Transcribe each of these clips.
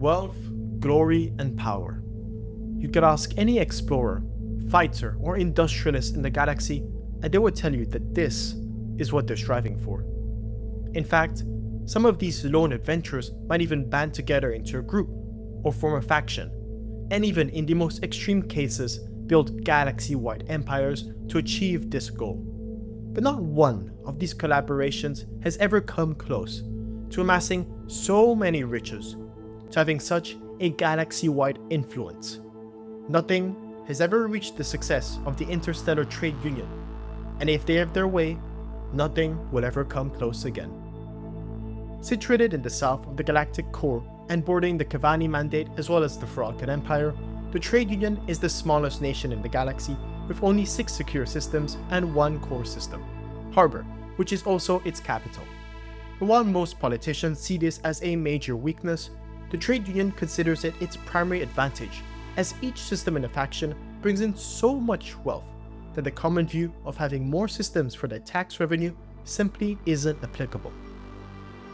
wealth, glory, and power. You could ask any explorer, fighter, or industrialist in the galaxy, and they would tell you that this is what they're striving for. In fact, some of these lone adventurers might even band together into a group or form a faction, and even in the most extreme cases, build galaxy-wide empires to achieve this goal. But not one of these collaborations has ever come close to amassing so many riches, to having such a galaxy-wide influence. Nothing has ever reached the success of the Interstellar Trade Union, and if they have their way, nothing will ever come close again. Situated in the south of the galactic core and bordering the Cavani Mandate as well as the Sirocco Empire, the Trade Union is the smallest nation in the galaxy with only 6 secure systems and 1 core system, Harbor, which is also its capital. But while most politicians see this as a major weakness, the Trade Union considers it its primary advantage, as each system in a faction brings in so much wealth that the common view of having more systems for their tax revenue simply isn't applicable.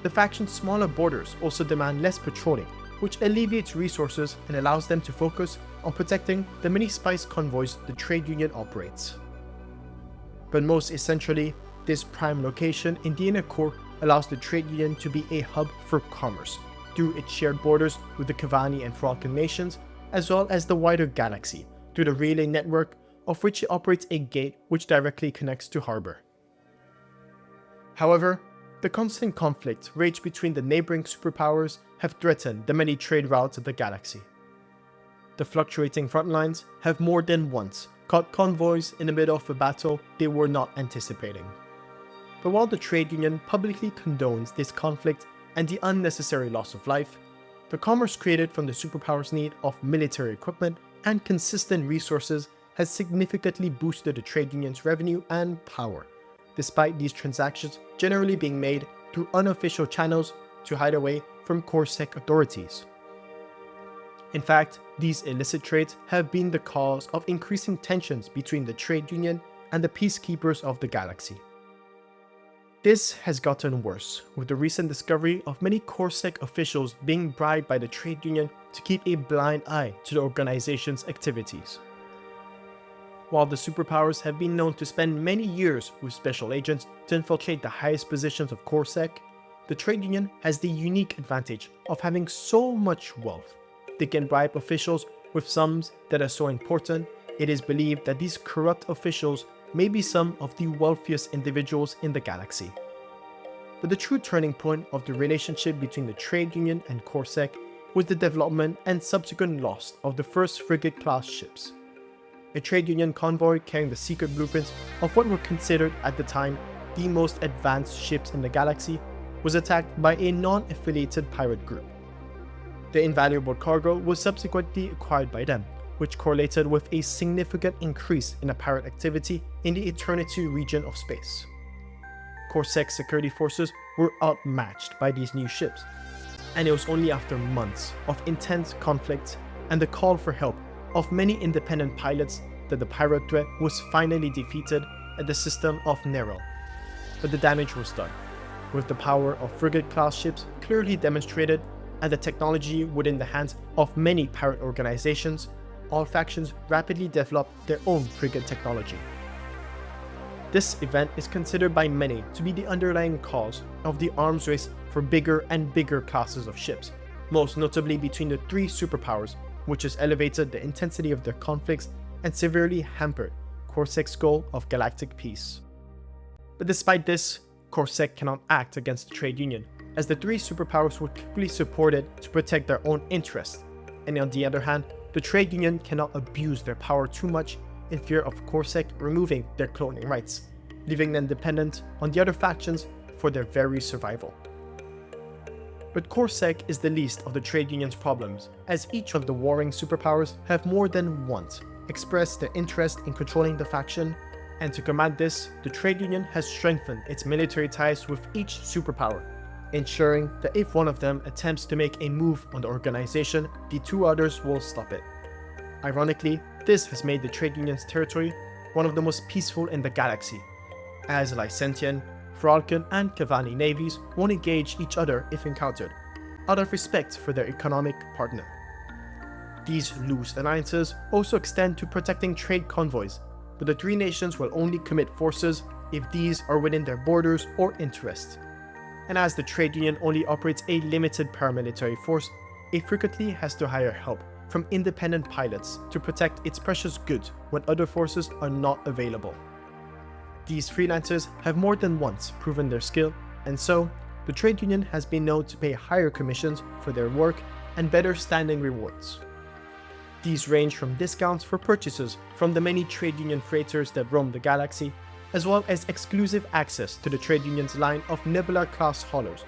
The faction's smaller borders also demand less patrolling, which alleviates resources and allows them to focus on protecting the many spice convoys the Trade Union operates. But most essentially, this prime location in the inner core allows the Trade Union to be a hub for commerce through its shared borders with the Cavani and Sirocco nations, as well as the wider galaxy through the relay network of which it operates a gate which directly connects to Harbor. However, the constant conflict raged between the neighboring superpowers have threatened the many trade routes of the galaxy. The fluctuating front lines have more than once caught convoys in the middle of a battle they were not anticipating. But while the Trade Union publicly condones this conflict and the unnecessary loss of life, the commerce created from the superpowers' need of military equipment and consistent resources has significantly boosted the Trade Union's revenue and power, despite these transactions generally being made through unofficial channels to hide away from CorSec authorities. In fact, these illicit trades have been the cause of increasing tensions between the Trade Union and the peacekeepers of the galaxy. This has gotten worse, with the recent discovery of many CorSec officials being bribed by the Trade Union to keep a blind eye to the organization's activities. While the superpowers have been known to spend many years with special agents to infiltrate the highest positions of CorSec, the Trade Union has the unique advantage of having so much wealth. They can bribe officials with sums that are so important, it is believed that these corrupt officials may be some of the wealthiest individuals in the galaxy. But the true turning point of the relationship between the Trade Union and CorSec was the development and subsequent loss of the first frigate-class ships. A Trade Union convoy carrying the secret blueprints of what were considered at the time the most advanced ships in the galaxy was attacked by a non-affiliated pirate group. The invaluable cargo was subsequently acquired by them, which correlated with a significant increase in the pirate activity in the Eternity region of space. CorSec security forces were outmatched by these new ships, and it was only after months of intense conflict and the call for help of many independent pilots that the pirate threat was finally defeated at the system of Nero. But the damage was done, with the power of frigate-class ships clearly demonstrated and the technology within the hands of many pirate organizations. All factions rapidly developed their own frigate technology. This event is considered by many to be the underlying cause of the arms race for bigger and bigger classes of ships, most notably between the 3 superpowers, which has elevated the intensity of their conflicts and severely hampered CorSec's goal of galactic peace. But despite this, CorSec cannot act against the Trade Union, as the 3 superpowers were clearly supported to protect their own interests, and on the other hand, the Trade Union cannot abuse their power too much in fear of CorSec removing their cloning rights, leaving them dependent on the other factions for their very survival. But CorSec is the least of the Trade Union's problems, as each of the warring superpowers have more than once expressed their interest in controlling the faction, and to combat this, the Trade Union has strengthened its military ties with each superpower, ensuring that if one of them attempts to make a move on the organization, the 2 others will stop it. Ironically, this has made the Trade Union's territory one of the most peaceful in the galaxy, as Lycentian, Sirocco, and Cavani navies won't engage each other if encountered, out of respect for their economic partner. These loose alliances also extend to protecting trade convoys, but the three nations will only commit forces if these are within their borders or interests. And as the trade union only operates a limited paramilitary force, it frequently has to hire help from independent pilots to protect its precious goods when other forces are not available. These freelancers have more than once proven their skill, and so the trade union has been known to pay higher commissions for their work and better standing rewards. These range from discounts for purchases from the many trade union freighters that roam the galaxy, as well as exclusive access to the trade union's line of Nebula-class haulers,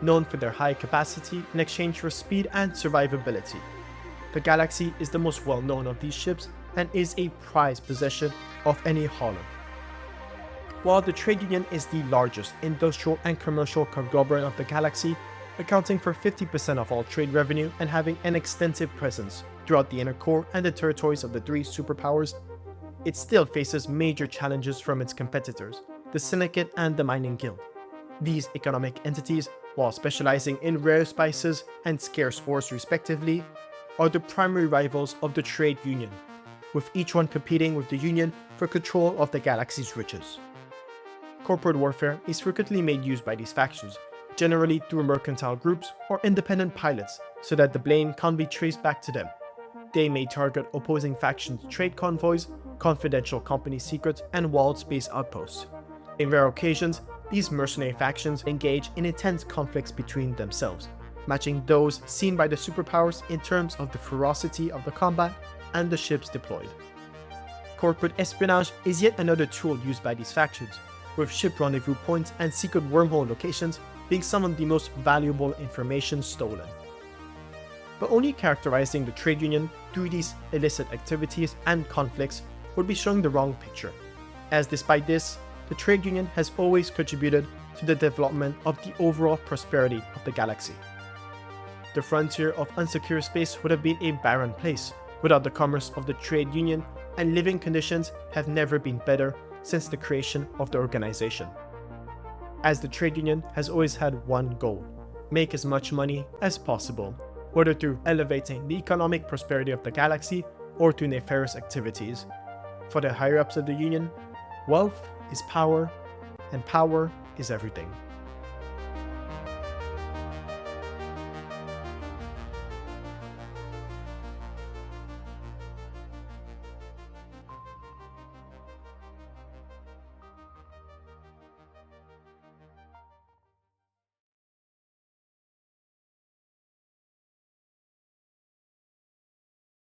known for their high capacity in exchange for speed and survivability. The Galaxy is the most well-known of these ships and is a prized possession of any hauler. While the trade union is the largest industrial and commercial conglomerate of the Galaxy, accounting for 50% of all trade revenue and having an extensive presence throughout the inner core and the territories of the three superpowers, it still faces major challenges from its competitors, the Syndicate and the Mining Guild. These economic entities, while specializing in rare spices and scarce ores respectively, are the primary rivals of the trade union, with each one competing with the union for control of the galaxy's riches. Corporate warfare is frequently made use by these factions, generally through mercantile groups or independent pilots, so that the blame can't be traced back to them. They may target opposing factions' trade convoys, confidential company secrets, and walled space outposts. In rare occasions, these mercenary factions engage in intense conflicts between themselves, matching those seen by the superpowers in terms of the ferocity of the combat and the ships deployed. Corporate espionage is yet another tool used by these factions, with ship rendezvous points and secret wormhole locations being some of the most valuable information stolen. But only characterizing the trade union through these illicit activities and conflicts would be showing the wrong picture, as despite this, the trade union has always contributed to the development of the overall prosperity of the galaxy. The frontier of unsecure space would have been a barren place without the commerce of the trade union, and living conditions have never been better since the creation of the organization. As the trade union has always had one goal: make as much money as possible, whether through elevating the economic prosperity of the galaxy or through nefarious activities. For the higher-ups of the union, wealth is power, and power is everything.